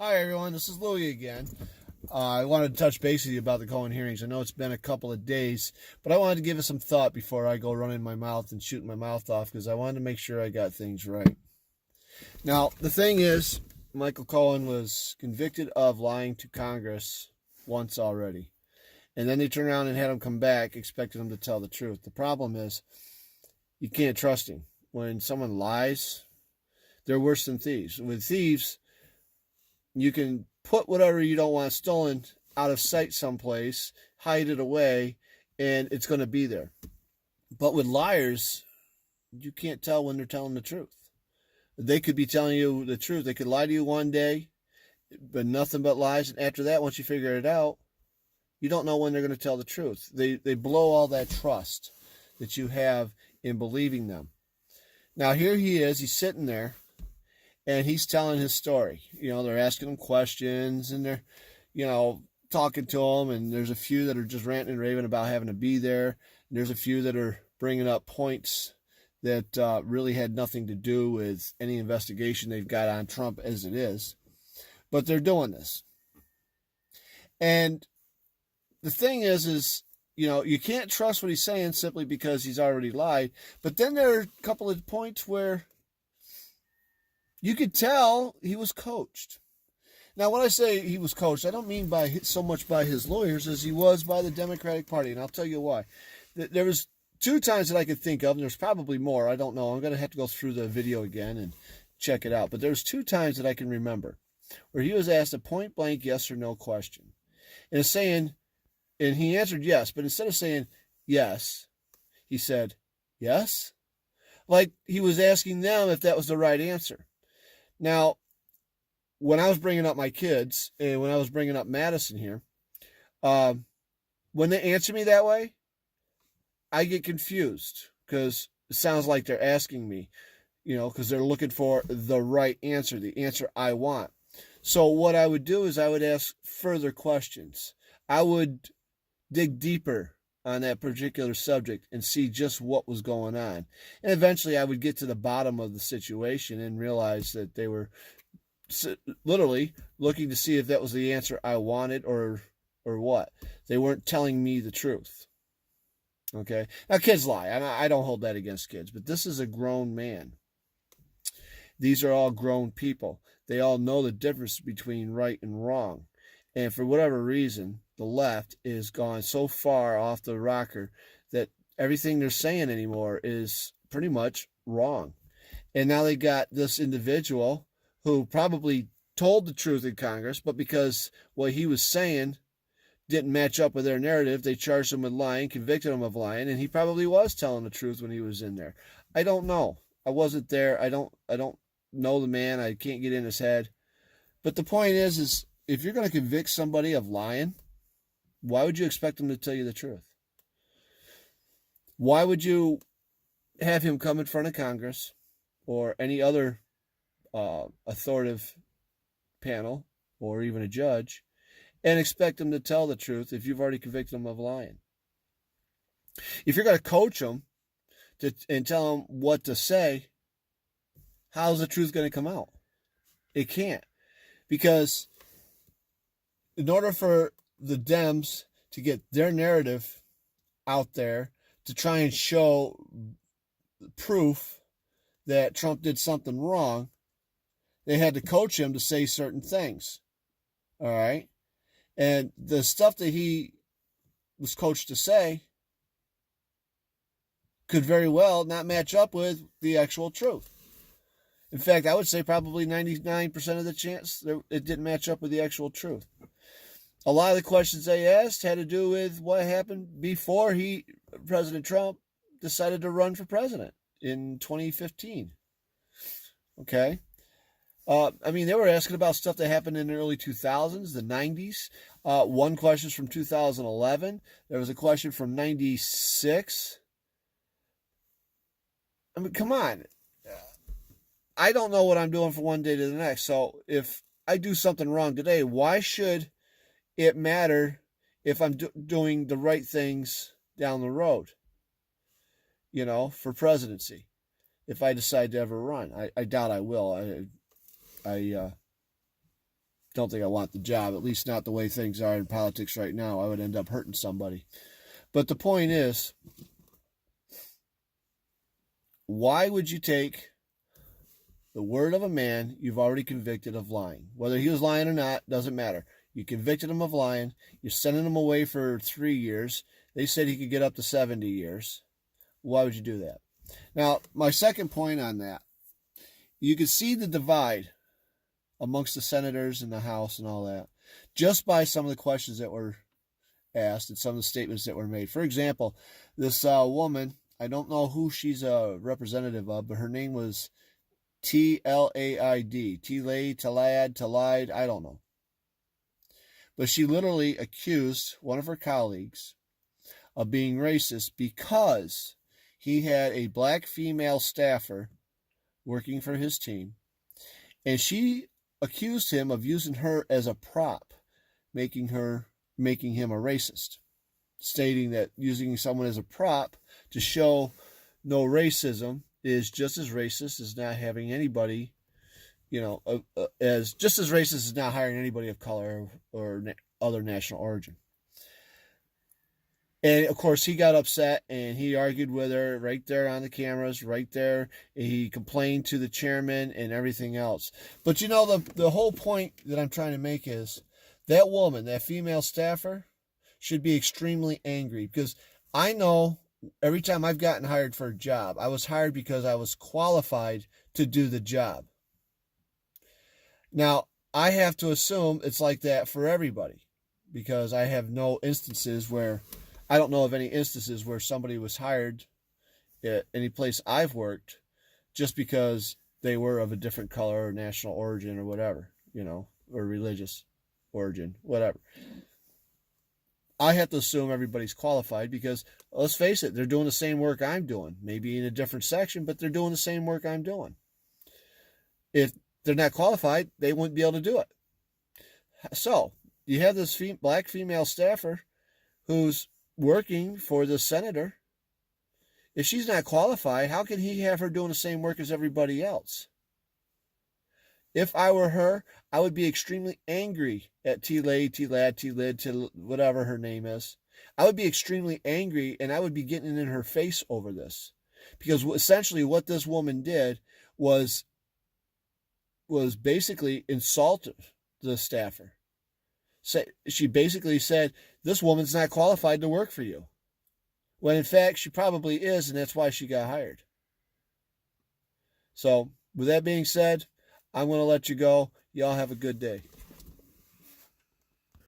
Hi everyone, this is Lewie again. I wanted to touch base with you about the Cohen hearings. I know it's been a couple of days, but I wanted to give it some thought before I go running my mouth and shooting my mouth off because I wanted to make sure I got things right. Now, the thing is, Michael Cohen was convicted of lying to Congress once already. And then they turned around and had him come back, expecting him to tell the truth. The problem is, you can't trust him. When someone lies, they're worse than thieves. With thieves, you can put whatever you don't want stolen out of sight someplace, hide it away, and it's going to be there. But with liars, you can't tell when they're telling the truth. They could be telling you the truth. They could lie to you one day, but nothing but lies. And after that, once you figure it out, you don't know when they're going to tell the truth. They blow all that trust that you have in believing them. Now, here he is. He's sitting there. And he's telling his story. They're asking him questions and they're, talking to him. And there's a few that are just ranting and raving about having to be there. And there's a few that are bringing up points that really had nothing to do with any investigation they've got on Trump as it is. But they're doing this. And the thing is, you can't trust what he's saying simply because he's already lied. But then there are a couple of points where you could tell he was coached. Now, when I say he was coached, I don't mean so much by his lawyers as he was by the Democratic Party, and I'll tell you why. There was two times that I could think of, and there's probably more. I don't know. I'm going to have to go through the video again and check it out. But there's two times that I can remember where he was asked a point-blank yes or no question. And he answered yes, but instead of saying yes, he said yes, like he was asking them if that was the right answer. Now, when I was bringing up my kids and when I was bringing up Madison here, when they answer me that way, I get confused because it sounds like they're asking me, because they're looking for the right answer, the answer I want. So what I would do is I would ask further questions. I would dig deeper on that particular subject and see just what was going on. And eventually I would get to the bottom of the situation and realize that they were literally looking to see if that was the answer I wanted or what. They weren't telling me the truth. Okay? Now, kids lie. I don't hold that against kids, but this is a grown man. These are all grown people. They all know the difference between right and wrong. And for whatever reason, the left is gone so far off the rocker that everything they're saying anymore is pretty much wrong. And now they got this individual who probably told the truth in Congress, but because what he was saying didn't match up with their narrative, they charged him with lying, convicted him of lying, and he probably was telling the truth when he was in there. I don't know. I wasn't there. I don't know the man. I can't get in his head. But the point is if you're going to convict somebody of lying, why would you expect them to tell you the truth? Why would you have him come in front of Congress or any other authoritative panel or even a judge and expect them to tell the truth if you've already convicted them of lying? If you're going to coach them and tell them what to say, how's the truth going to come out? It can't. Because in order for the Dems to get their narrative out there to try and show proof that Trump did something wrong, they had to coach him to say certain things. All right? And the stuff that he was coached to say could very well not match up with the actual truth. In fact, I would say probably 99% of the chance it didn't match up with the actual truth. A lot of the questions they asked had to do with what happened before President Trump, decided to run for president in 2015. Okay? They were asking about stuff that happened in the early 2000s, the 90s. One question is from 2011. There was a question from 96. Come on. I don't know what I'm doing from one day to the next. So if I do something wrong today, why should it matter if I'm doing the right things down the road, for presidency? If I decide to ever run, I doubt I will. I don't think I want the job, at least not the way things are in politics right now. I would end up hurting somebody. But the point is, why would you take the word of a man you've already convicted of lying? Whether he was lying or not, doesn't matter. You convicted him of lying. You're sending him away for 3 years. They said he could get up to 70 years. Why would you do that? Now, my second point on that, you can see the divide amongst the senators in the House and all that, just by some of the questions that were asked and some of the statements that were made. For example, this woman, I don't know who she's a representative of, but her name was Tlaid, Talad, I don't know. But she literally accused one of her colleagues of being racist because he had a black female staffer working for his team, and she accused him of using her as a prop, making him a racist, stating that using someone as a prop to show no racism is just as racist as not having anybody, as just as racist as not hiring anybody of color or other national origin. And of course, he got upset and he argued with her right there on the cameras, right there. He complained to the chairman and everything else. But the whole point that I'm trying to make is that woman, that female staffer, should be extremely angry, because I know every time I've gotten hired for a job, I was hired because I was qualified to do the job. Now, I have to assume it's like that for everybody, because I have no instances where, I don't know of any instances where somebody was hired at any place I've worked just because they were of a different color or national origin or whatever, or religious origin, whatever. I have to assume everybody's qualified because, let's face it, they're doing the same work I'm doing. Maybe in a different section, but they're doing the same work I'm doing. If they're not qualified, they wouldn't be able to do it. So, you have this black female staffer who's working for the senator. If she's not qualified, how can he have her doing the same work as everybody else? If I were her, I would be extremely angry at Tlad, whatever her name is. I would be extremely angry, and I would be getting in her face over this. Because essentially what this woman did was basically insulted the staffer. She basically said, this woman's not qualified to work for you. When in fact, she probably is, and that's why she got hired. So, with that being said, I'm going to let you go. Y'all have a good day.